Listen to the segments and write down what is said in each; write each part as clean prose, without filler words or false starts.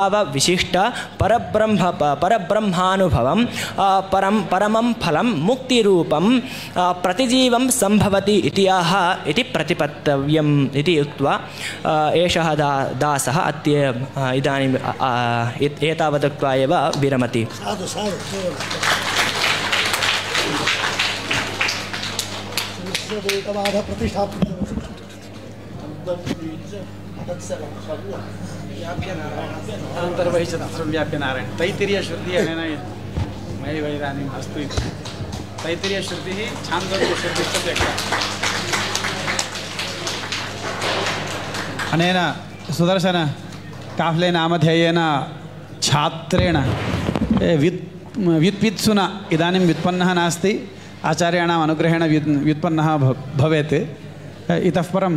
विशिष्ट परब्रह्मानुभवं परमं फलं मुक्तिरूपं प्रतिजीवं सम्भवति इति प्रतिपत्तव्यम् इति उक्त्वा एषः दासः अद्य इदानीम् एतावत् उक्त्वा एव विरमति। व्याप्य नारायण तैत्तिरीय श्रुति मयि वैरानीम् अस्तु इति तैत्तिरीय श्रुतिः छान्दोग्य श्रुतिश्च त्यक्ता। अनेन सुदर्शन काफ्ले नामधेयेन छात्रेण व्युत्पित्सुना इदानीं व्युत्पन्नः नास्ति, आचार्याणाम् अनुग्रहेण व्युत्पन्नः भवेत्। इतः परं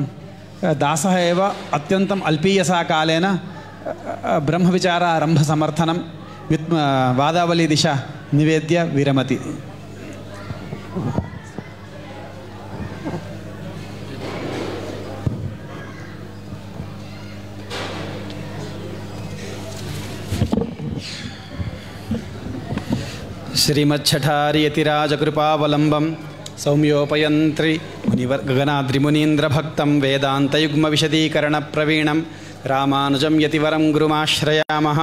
दासः एव अत्यन्तम् अल्पीयसा कालेन ब्रह्मविचारारम्भसमर्थनं वादावलीदिशा निवेद्य विरमति। श्रीमच्छठारियतिराजकृपावलम्बं सौम्योपयन्त्री गगनाद्रिमुनीन्द्रभक्तं वेदान्तयुग्मविशदीकरणप्रवीणं रामानुजं यतिवरं गुरुमाश्रयामः।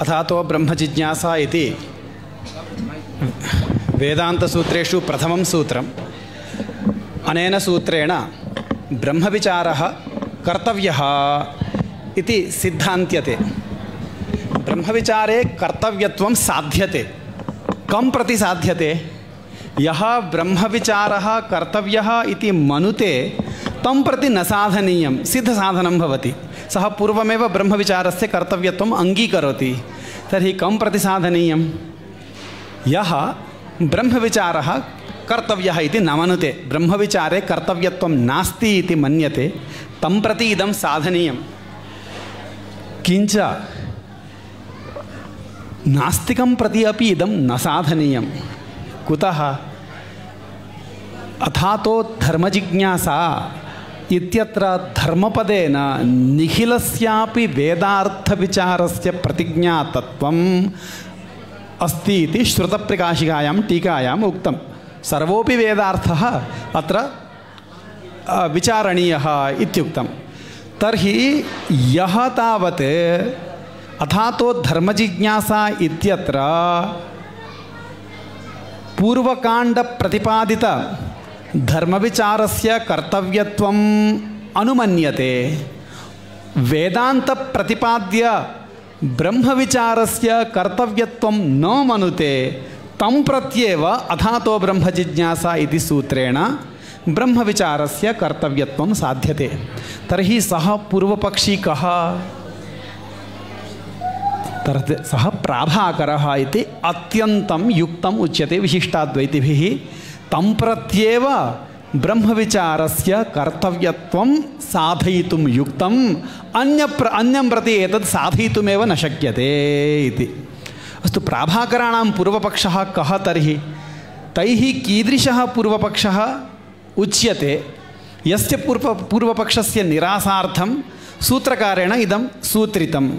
अथातो ब्रह्मजिज्ञासा इति वेदान्तसूत्रेषु प्रथमं सूत्रम्। अनेन सूत्रेण ब्रह्मविचारः कर्तव्यः इति सिद्धान्त्यते। ब्रह्मविचारे कर्तव्यत्वं साध्यते। कं प्रति साध्यते? यः ब्रह्मविचारः कर्तव्यः इति मनुते तं प्रति न साधनीयं, सिद्धसाधनं भवति। सः पूर्वमेव ब्रह्मविचारस्य कर्तव्यत्वम् अङ्गीकरोति। तर्हि कं प्रति साधनीयं? यः ब्रह्मविचारः कर्तव्यः इति न मनुते, ब्रह्मविचारे कर्तव्यत्वं नास्ति इति मन्यते, तं प्रति इदं साधनीयं। किञ्च नास्तिकं प्रति अपि इदं न साधनीयं। कुतः? अथातो धर्मजिज्ञासा इत्यत्र धर्मपदेन निखिलस्यापि वेदार्थविचारस्य प्रतिज्ञातत्वम् अस्ति इति श्रुतप्रकाशिकायां टीकायाम् उक्तं। सर्वोपि वेदार्थः अत्र विचारणीयः इत्युक्तं। तर्हि यः तावत् अथातो धर्मजिज्ञासा इत्यत्र पूर्वकाण्डप्रतिपादित धर्मविचारस्य कर्तव्यत्वम् अनुमन्यते, वेदान्तप्रतिपाद्य ब्रह्मविचारस्य कर्तव्यत्वं न मनुते, तं प्रत्येव अथातो ब्रह्मजिज्ञासा इति सूत्रेण ब्रह्मविचारस्य कर्तव्यत्वं साध्यते। तर्हि सः पूर्वपक्षी कः? सः प्राभाकरः इति अत्यन्तं युक्तम् उच्यते विशिष्टाद्वैतिभिः। तं प्रत्येव ब्रह्मविचारस्य कर्तव्यत्वं साधयितुं युक्तम्, अन्यं प्रति एतत् साधयितुमेव न शक्यते इति। अस्तु, प्राभाकराणां पूर्वपक्षः कः तर्हि? तैः कीदृशः पूर्वपक्षः उच्यते? यस्य पूर्वपक्षस्य निरासार्थं सूत्रकारेण इदं सूत्रितम्।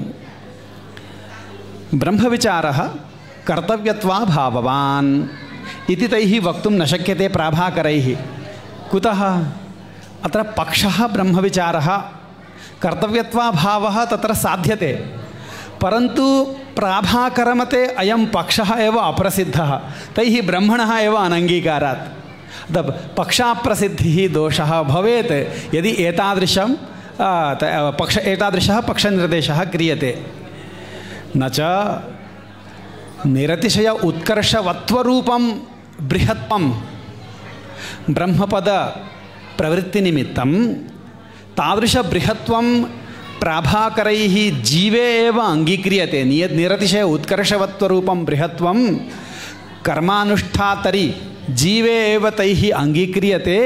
ब्रह्मविचारः कर्तव्यत्वाभाववान् इति तैः वक्तुं न शक्यते प्राभाकरैः। कुतः? अत्र पक्षः ब्रह्मविचारः कर्तव्यत्वाभावः तत्र साध्यते, परन्तु प्राभाकरमते अयं पक्षः एव अप्रसिद्धः, तैः ब्रह्मणः एव अनङ्गीकारात्। पक्षाप्रसिद्धिः दोषः भवेत् यदि एतादृशः पक्षनिर्देशः क्रियते। न च निरतिशय उत्कर्षवत्वरूपं बृहत्त्वं ब्रह्मपद प्रवृत्तिनिमित्तं तादृशबृहत्त्वं प्राभाकरैः जीवे एव अङ्गीक्रियते। निरतिशय उत्कर्षवत्वरूपं बृहत्त्वं कर्मानुष्ठातरि जीवे एव तैः अङ्गीक्रियते।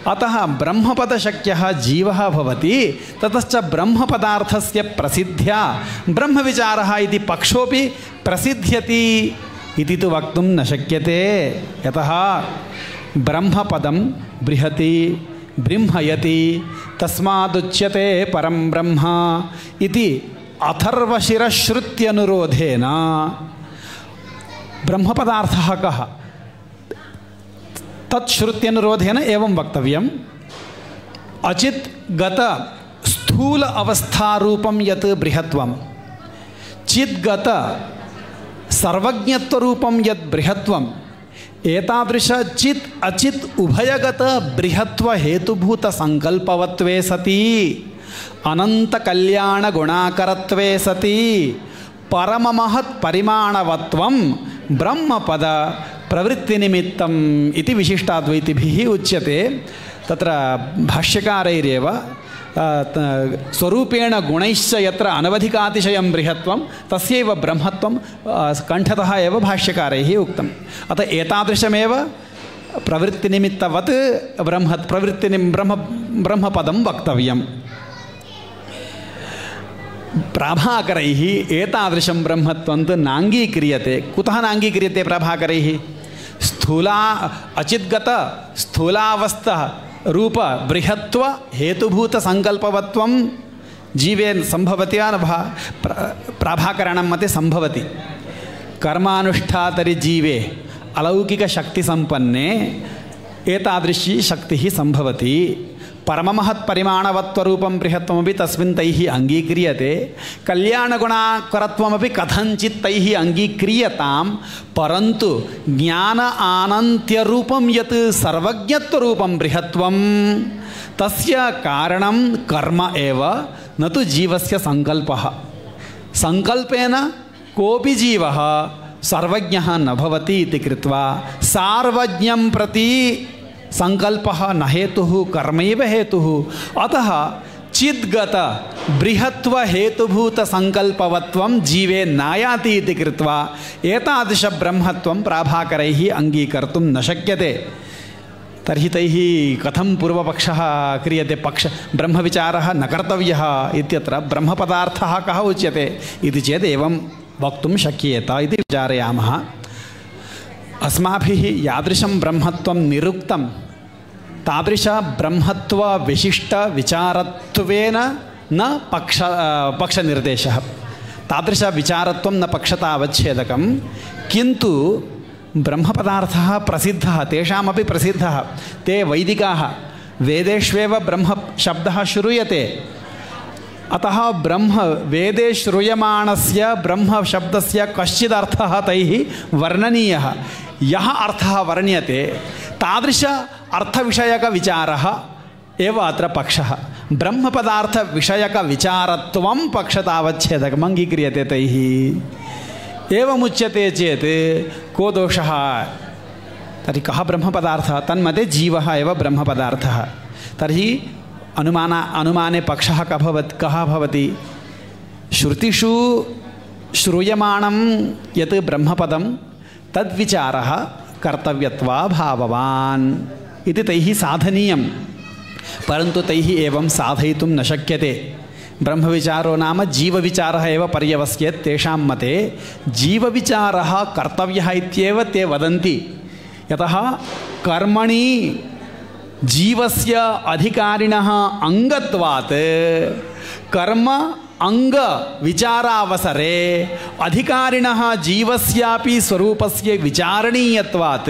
अतः ब्रह्मपदशक्यः जीवः भवति। ततश्च ब्रह्मपदार्थस्य प्रसिद्ध्या ब्रह्मविचारः इति पक्षोपि प्रसिद्ध्यति इति तु वक्तुं न शक्यते। यतः ब्रह्मपदं बृहति बृंहयति तस्मादुच्यते परं ब्रह्म इति अथर्वशिरश्रुत्यनुरोधेन ब्रह्मपदार्थः कः तत्श्रुत्यनुरोधेन एवं वक्तव्यम् अचित् गत स्थूल अवस्थारूपं यत् बृहत्वं चिद्गत सर्वज्ञत्वरूपं यत् बृहत्वम् एतादृश चित् अचित् उभयगत बृहत्व हेतुभूत संकल्पवत्वे सति अनंत कल्याण गुणाकरत्वे सति परममहत् परिमाणवत्वं ब्रह्मपद प्रवृत्तिनिमित्तम् इति विशिष्टाद्वैतिभिः उच्यते। तत्र भाष्यकारैरेव स्वरूपेण गुणैश्च यत्र अनवधिकातिशयं बृहत्वं तस्यैव ब्रह्मत्वं कण्ठतः एव भाष्यकारैः उक्तम्। अतः एतादृशमेव प्रवृत्तिनिमित्तवत् ब्रह्मपदं वक्तव्यम्। प्राभाकरैः एतादृशं ब्रह्मत्वं तु नाङ्गीक्रियते। कुतः नाङ्गीक्रियते प्राभाकरैः? अचिद्गत स्थूलावस्थः रूप बृहत्व हेतुभूत संकल्पवत्वं जीवे संभवति न प्राभाकरणं मते संभवति। कर्मानुष्ठातरि जीवे अलौकिक शक्ति संपन्ने एतादृशी शक्तिः संभवति। परममहत् परिमाणवत्वरूपं बृहत्वमपि तस्मिन् तैः अङ्गीक्रियते। कल्याणगुणाकरत्वमपि कथञ्चित् तैः अङ्गीक्रियतां, परन्तु ज्ञान आनन्त्यरूपं यत् सर्वज्ञत्वरूपं बृहत्वं तस्य कारणं कर्म एव, न तु जीवस्य संकल्पः। संकल्पेन कोऽपि जीवः सर्वज्ञः न भवति इति कृत्वा सार्वज्ञं प्रति संकल्पः न हेतुः कर्मैव हेतुः। अतः चिद्गत बृहत्व हेतुभूत संकल्पवत्वं जीवे नायाति इति कृत्वा एतादृश ब्रह्मत्वं प्राभाकरैः अङ्गीकर्तुं न शक्यते। तर्हि तैः कथं पूर्वपक्षः क्रियते? ब्रह्मविचारः न कर्तव्यः इत्यत्र ब्रह्मपदार्थः कः उच्यते इति चेत् एवं वक्तुं शक्येत इति विचारयामः। अस्माभिः यादृशं ब्रह्मत्वं निरुक्तं तादृश ब्रह्मत्व विशिष्ट विचारत्वेन न पक्षनिर्देशः। तादृश विचारत्वं न पक्षतावच्छेदकं, किन्तु ब्रह्मपदार्थः प्रसिद्धः, तेषामपि प्रसिद्धः। ते वैदिकाः, वेदेष्वेव ब्रह्म शब्दः श्रूयते। अतः ब्रह्म वेदे श्रूयमाणस्य ब्रह्म शब्दस्य कश्चिदर्थः तैः वर्णनीयः। यः अर्थः वर्ण्यते तादृश अर्थविषयकविचारः एव अत्र पक्षः। ब्रह्मपदार्थविषयकविचारत्वं पक्षतावच्छेदकम् अङ्गीक्रियते तैः। एवमुच्यते चेत् को दोषः? तर्हि कः ब्रह्मपदार्थः? तन्मध्ये जीवः एव ब्रह्मपदार्थः। तर्हि अनुमाने पक्षः कः भवति? श्रुतिषु श्रूयमाणं यत् ब्रह्मपदं तद्विचारः कर्तव्यत्वाभाववान् इति तैः साधनीयं, परन्तु तैः एवं साधयितुं न शक्यते। ब्रह्मविचारो नाम जीवविचारः एव पर्यवस्येत्। तेषां मते जीवविचारः कर्तव्यः इत्येव ते वदन्ति। यतः कर्मणि जीवस्य अधिकारिणः अंगत्वात् कर्म अंग विचारावसरे अधिकारिणः जीवस्यापि स्वरूपस्य विचारणीयत्वात्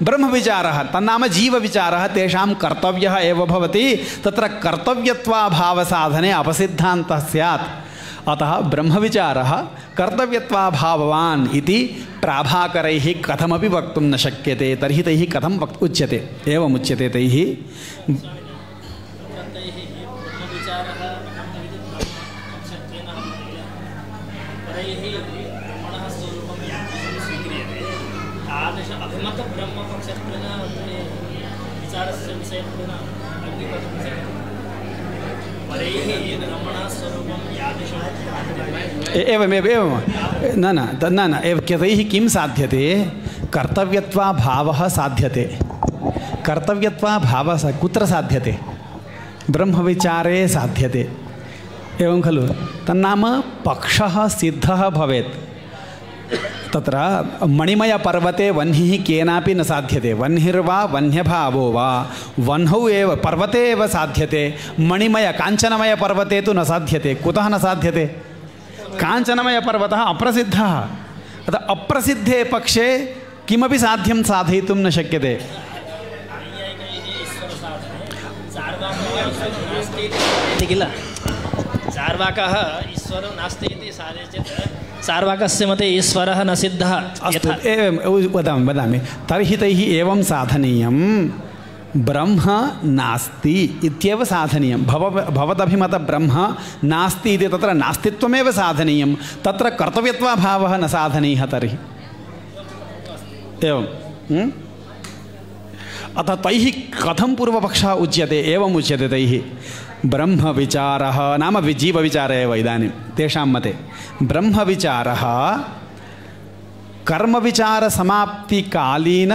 ब्रह्मविचारः तन्नाम जीवविचारः तेषां कर्तव्यः एव भवति। तत्र कर्तव्यत्वाभावसाधने अपसिद्धान्तः स्यात्। अतः ब्रह्मविचारः कर्तव्यत्वाभाववान् इति प्राभाकरैः कथमपि वक्तुं न शक्यते। तर्हि तैः कथं उच्यते? एवमुच्यते तैः एवमेव न तैः किं साध्यते? कर्तव्यत्वाभावः साध्यते। कर्तव्यत्वाभावः कुत्र साध्यते? ब्रह्मविचारे साध्यते। एवं खलु? तन्नाम पक्षः सिद्धः भवेत्। तत्र मणिमयपर्वते वह्निः केनापि न साध्यते। वह्निर्वा वह्न्यभावो वा वह्नौ एव पर्वते एव साध्यते। मणिमय काञ्चनमयपर्वते तु न साध्यते। कुतः न साध्यते? काञ्चनमयपर्वतः अप्रसिद्धः, अतः अप्रसिद्धे पक्षे किमपि साध्यं साधयितुं न शक्यते। किल चार्वाकः ईश्वरो नास्ति इति साधे चेत् चार्वाकस्य मते ईश्वरः न सिद्धः। अस्तु, एवं वदामि तर्हि तैः एवं साधनीयं, ब्रह्म नास्ति इत्येव साधनीयं। भवदभिमत ब्रह्म नास्ति इति तत्र नास्तित्वमेव साधनीयं, तत्र कर्तव्यत्वाभावः न साधनीयः। तर्हि एवं अतः तैः कथं पूर्वपक्षः उच्यते? एवम् उच्यते तैः, ब्रह्मविचारः नाम जीवविचारः एव इदानीं तेषां मते। ब्रह्मविचारः कर्मविचारसमाप्तिकालीन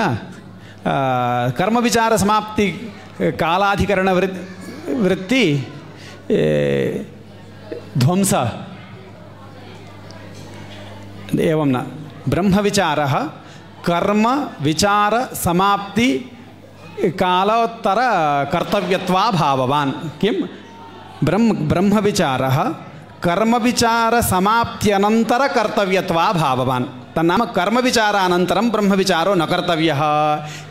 कर्मविचारसमाप्तिकालाधिकरणवृत्ति ध्वंस एवं न। ब्रह्मविचारः कर्मविचारसमाप्ति कालोत्तर कर्तव्यत्वाभाववान्। किं ब्रह्मविचारः कर्मविचारसमाप्त्यनन्तर कर्तव्यत्वाभाववान्। तन्नाम कर्मविचारानन्तरं ब्रह्मविचारो न कर्तव्यः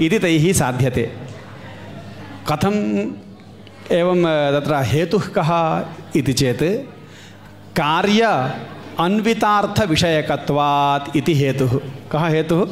इति तैः साध्यते। कथम् एवं तत्र हेतुः कः इति चेत् कार्य अन्वितार्थविषयकत्वात् इति हेतुः। कः हेतुः?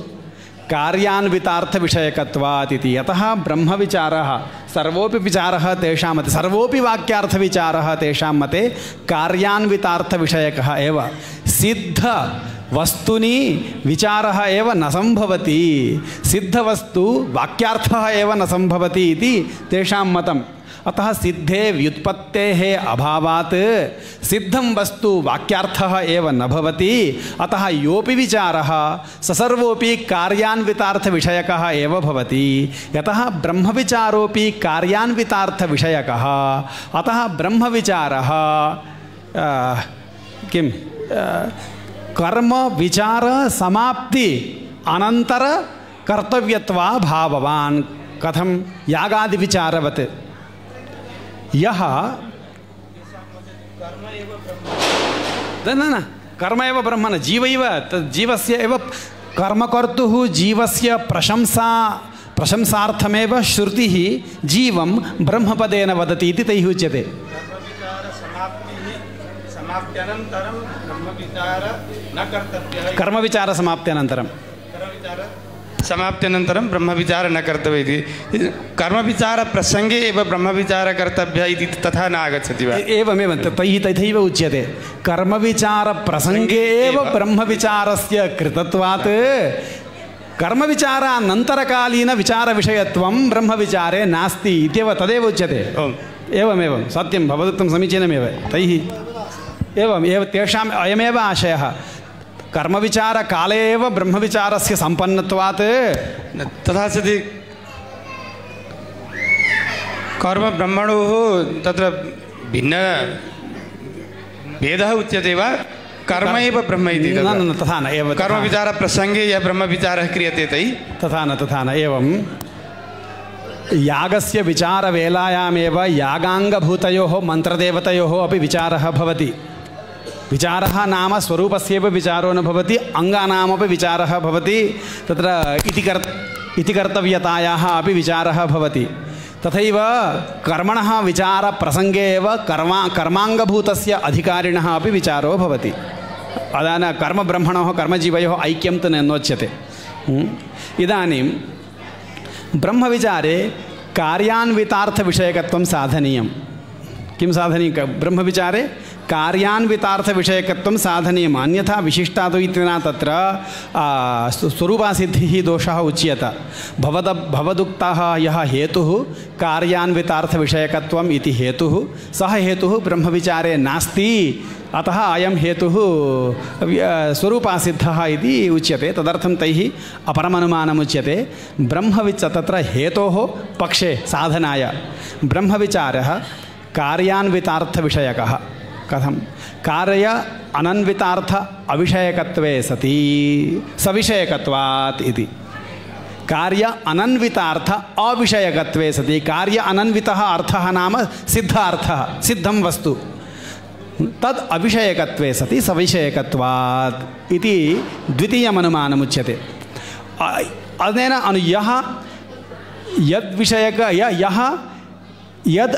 कार्यान्वितार्थविषयकत्वात् इति। यतः ब्रह्मविचारः सर्वोपि विचारः तेषां मते, सर्वोपि वाक्यार्थविचारः तेषां मते कार्यान्वितार्थविषयकः एव। सिद्धवस्तुनि विचारः एव न सम्भवति, सिद्धवस्तु वाक्यार्थः एव न सम्भवति इति तेषां मतम्। अतः सिद्धे व्युत्पत्तेः अभावात् सिद्धं वस्तु वाक्यार्थः एव न भवति। अतः योऽपि विचारः स सर्वोऽपि कार्यान्वितार्थविषयकः एव भवति। यतः ब्रह्मविचारोऽपि कार्यान्वितार्थविषयकः, अतः ब्रह्मविचारः किं कर्मविचारसमाप्ति अनन्तर कर्तव्यत्वाभाववान्। कथं? यागादिविचारवत्। यः न कर्म एव ब्रह्म न, जीवैव जीवस्य एव कर्मकर्तुः जीवस्य प्रशंसार्थमेव श्रुतिः जीवं ब्रह्मपदेन वदति इति तैः उच्यते। कर्मविचारसमाप्त्यनन्तरं समाप्त्यनन्तरं ब्रह्मविचार न कर्तव्य इति। कर्मविचारप्रसङ्गे एव ब्रह्मविचारः कर्तव्यः इति तथा न आगच्छति वा? एवमेव तैः तथैव उच्यते। कर्मविचारप्रसङ्गे एव ब्रह्मविचारस्य कृतत्वात् कर्मविचारानन्तरकालीनविचारविषयत्वं ब्रह्मविचारे नास्ति इत्येव तदेव उच्यते। एवमेवं सत्यं, भवदुक्तं समीचीनमेव। तैः एवं तेषाम् अयमेव आशयः। कर्मविचारकाले एव ब्रह्मविचारस्य सम्पन्नत्वात् तथा सति कर्मब्रह्मणोः तत्र भिन्न भेदः उच्यते वा? कर्म एव ब्रह्म इति? न तथा न एव। कर्मविचारप्रसङ्गे यः ब्रह्मविचारः क्रियते तथा न एवं यागस्य विचारवेलायामेव यागाङ्गभूतयोः मन्त्रदेवतयोः अपि विचारः भवति। विचारः नाम स्वरूपस्यैव विचारो न भवति, अङ्गानामपि विचारः भवति। तत्र इति कर्तव्यतायाः अपि विचारः भवति। तथैव कर्मणः विचारप्रसङ्गे एव कर्माङ्गभूतस्य अधिकारिणः अपि विचारो भवति। अदान कर्मब्रह्मणोः कर्मजीवयोः ऐक्यं तु नोच्यते। इदानीं ब्रह्मविचारे कार्यान्वितार्थविषयकत्वं साधनीयं। किं साधनीयं? ब्रह्मविचारे कार्यान्वितार्थविषयकत्वं साधनीयम्। अन्यथा विशिष्टाद्वैतिना तत्र स्वरूपासिद्धिः दोषः उच्यत। भवदुक्तः यः हेतुः कार्यान्वितार्थविषयकत्वम् इति हेतुः, सः हेतुः ब्रह्मविचारे नास्ति। अतः अयं हेतुः स्वरूपासिद्धः इति उच्यते। तदर्थं तैः अपरमनुमानमुच्यते। तत्र हेतोः पक्षे साधनाय ब्रह्मविचारः कार्यान्वितार्थविषयकः। कथं? कार्य अनन्वितार्थ अविषयकत्वे सति सविषयकत्वात् इति। कार्य अनन्वितार्थ अविषयकत्वे सति। कार्य अनन्वितः अर्थः नाम सिद्धार्थः, सिद्धं वस्तु। तद् अविषयकत्वे सति सविषयकत्वात् इति द्वितीयमनुमानमुच्यते। अनेन यः यद्विषयक यः यद्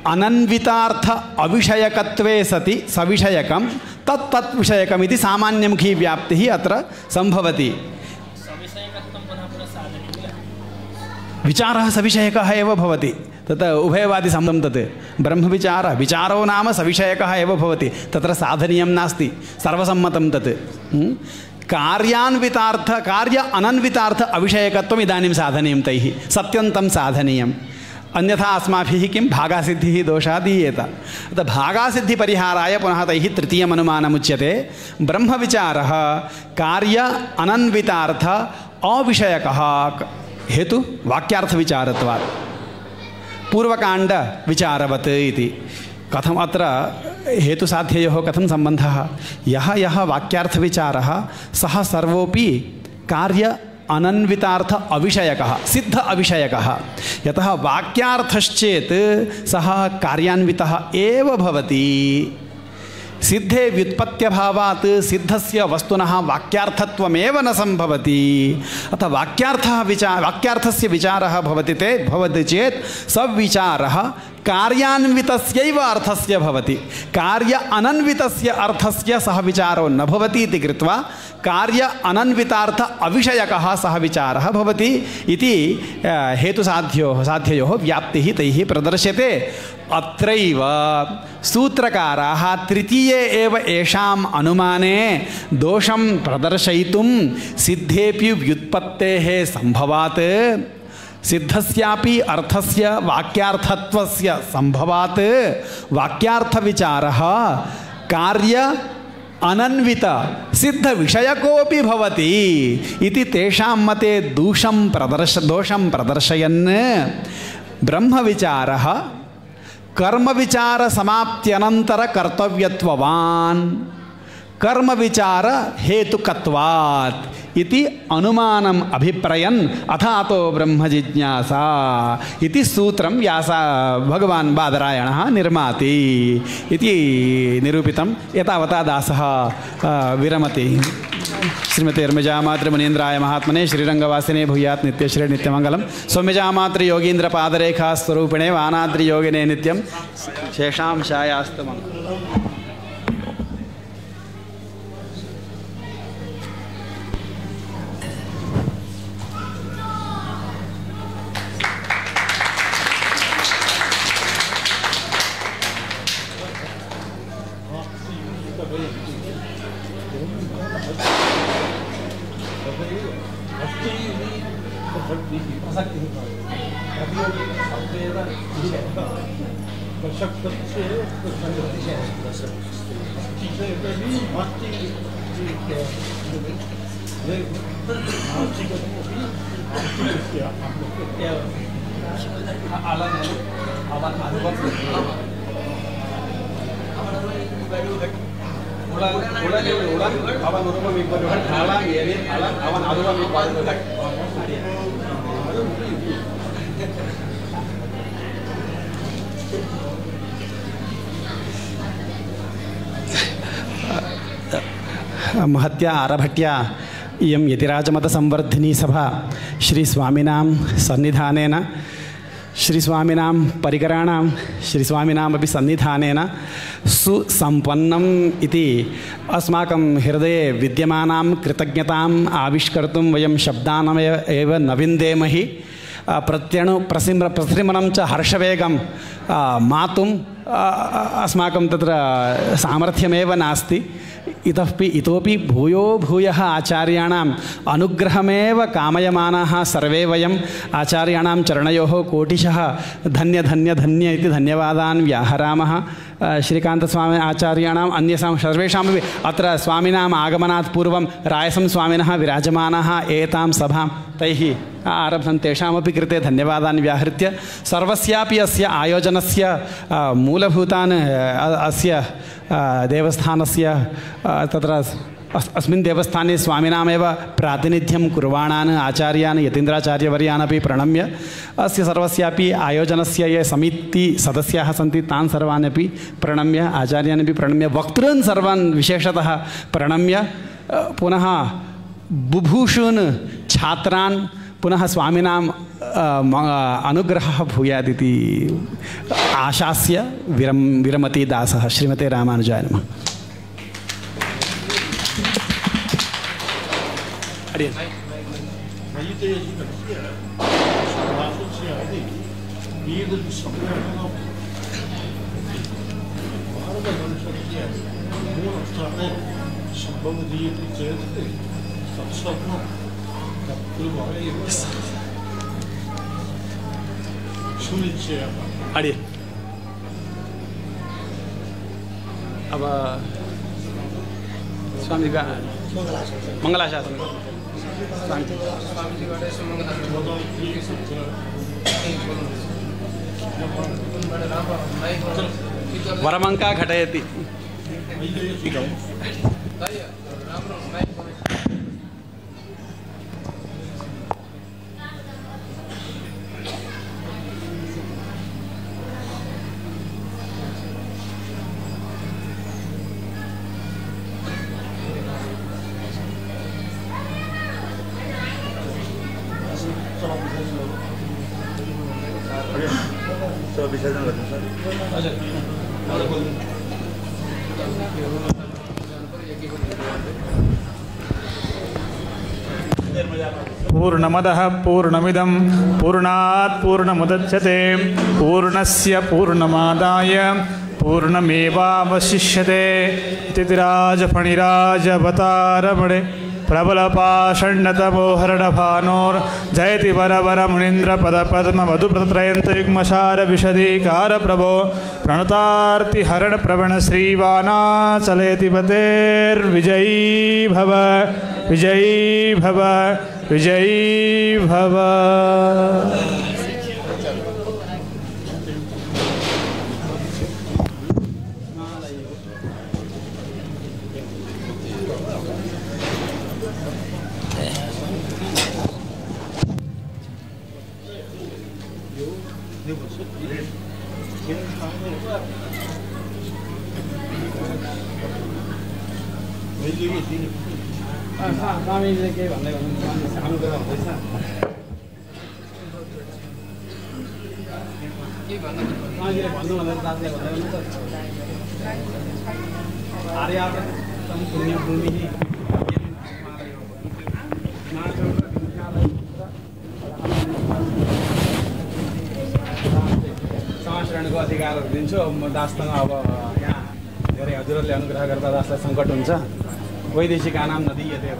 अनन्वितार्थ अविषयकत्वे सति सविषयकं तत् विषयकमिति सामान्यमुखी व्याप्तिः अत्र सम्भवति। विचारः सविषयकः एव भवति। तत् उभयवादिसम्बन्धं तत् ब्रह्मविचारः विचारो नाम सविषयकः एव भवति। तत्र साधनीयं नास्ति, सर्वसम्मतं तत्। कार्य अनन्वितार्थ अविषयकत्वम् इदानीं साधनीयं तैः, सत्यन्तं साधनीयम्। अन्यथा अस्माभिः किं भागासिद्धिः दोषाः दीयेत। अतः भागासिद्धिपरिहाराय पुनः तैः तृतीयमनुमानमुच्यते। ब्रह्मविचारः कार्य अनन्वितार्थ अविषयकः हेतु वाक्यार्थविचारत्वात् पूर्वकाण्डविचारवत् इति। कथम् अत्र हेतुसाध्ययोः कथं सम्बन्धः? यः वाक्यार्थविचारः सः सर्वोऽपि कार्य अनन्वितार्थ अविषयकः सिद्ध अविषयकः। यतः वाक्यार्थश्चेत् सः कार्यान्वितः एव भवति। सिद्धे व्युत्पत्त्यभावात् सिद्धस्य वस्तुनः वाक्यार्थत्वमेव न सम्भवति। अतः वाक्यार्थस्य विचारः भवति चेत् सविचारः कार्यान्वितस्यैव अर्थस्य भवति। कार्य अनन्वितस्य अर्थस्य सः विचारो न भवति इति कृत्वा कार्य अनन्वितार्थ अविषयकः सः विचारः भवति इति हेतुसाध्ययोः व्याप्तिः तैः प्रदर्श्यते। अत्रैव सूत्रकाराः तृतीये एव येषाम् अनुमाने दोषं प्रदर्शयितुं सिद्धेऽपि व्युत्पत्तेः सम्भवात् सिद्धस्यापि अर्थस्य वाक्यार्थत्वस्य सम्भवात् वाक्यार्थविचारः कार्य अनन्वित सिद्धविषयकोऽपि भवति इति तेषां मते दोषं प्रदर्शयन् ब्रह्मविचारः कर्मविचारसमाप्त्यनन्तरकर्तव्यत्ववान् कर्मविचार हेतुकत्वात् इति अनुमानम् अभिप्रयन् अथातो ब्रह्मजिज्ञासा इति सूत्रं भगवान् बादरायणः निर्माति इति निरूपितं। एतावता दासः विरमति। श्रीमते अर्मजामातृमुनीन्द्राय महात्मने श्रीरङ्गवासिने भूयात् नित्यश्री नित्यमङ्गलं। सौम्यजामातृयोगीन्द्रपादरेखा स्वरूपिणे वानाद्रियोगिने नित्यं शेषां शायास्तु मङ्गलम्। महत्या आरभट्या इयं यतिराजमतसंवर्धिनी सभा श्रीस्वामिनां सन्निधानेन श्रीस्वामिनां परिकराणां श्रीस्वामिनामपि सन्निधानेन सुसम्पन्नम् इति अस्माकं हृदये विद्यमानां कृतज्ञताम् आविष्कर्तुं वयं शब्दानमेव न विन्देमहि। प्रसृमनं च हर्षवेगं मातुम् अस्माकं तत्र सामर्थ्यमेव नास्ति। इतोपि भूयः आचार्याणाम् अनुग्रहमेव कामयमानाः सर्वे वयम् आचार्याणां चरणयोः कोटिशः धन्य इति धन्यवादान् व्याहरामः। श्रीकान्तस्वामी आचार्याणाम् अन्येषां सर्वेषामपि अत्र स्वामिनाम् आगमनात् पूर्वं रायसं स्वामिनः विराजमानाः एतां सभां तैः आरब्धं तेषामपि कृते धन्यवादान् व्याहृत्य सर्वस्यापि अस्य आयोजनस्य मूलभूतान् अस्य देवस्थानस्य तत्र अस्मिन् देवस्थाने स्वामिनामेव प्रातिनिध्यं कुर्वाणान् आचार्यान् यतीन्द्राचार्यवर्यान् अपि प्रणम्य अस्य सर्वस्यापि आयोजनस्य ये समितिसदस्याः सन्ति तान् सर्वान् अपि प्रणम्य आचार्यान् अपि प्रणम्य वक्तॄन् सर्वान् विशेषतः प्रणम्य पुनः बुभूषून् छात्रान् पुनः स्वामिनाम् अनुग्रहः भूयादिति आशास्य विरमति दासः। श्रीमते रामानुजाय नमः। अरे अब स्वामी का मंगलाशासन वरमंका घटयति पूर्णमदः पूर्णमिदं पूर्णात् पूर्णमुदच्यते पूर्णस्य पूर्णमादाय पूर्णमेवावशिष्यते तिथिराजफणिराजवतारमणे प्रबलपाषण्डतमोहरणभानोर्जयति वरवरमुनीन्द्रपदपद्मवधुप्रत्रयन्तयुग्मसारविशदीकारप्रभो प्रणतार्तिहरणप्रवणश्रीवानाचलेति पतेर्विजयी भव विजयी भव विजयी भव। स्वामीले के भन्दै भन्नुहुन्छ सानो कुरा हुँदैछ के भन्नु स्वामीले भन्नु भनेर दाजुले भन्दै हुनुहुन्छ आर्यावर्तम पुण्यभूमि समाचरणको अधिकारहरू दिन्छु। म दाससँग अब यहाँ धेरै हजुरहरूले अनुग्रह गर्दा दासलाई सङ्कट हुन्छ। वैदेशिक नाम नदीयते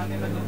Gracias.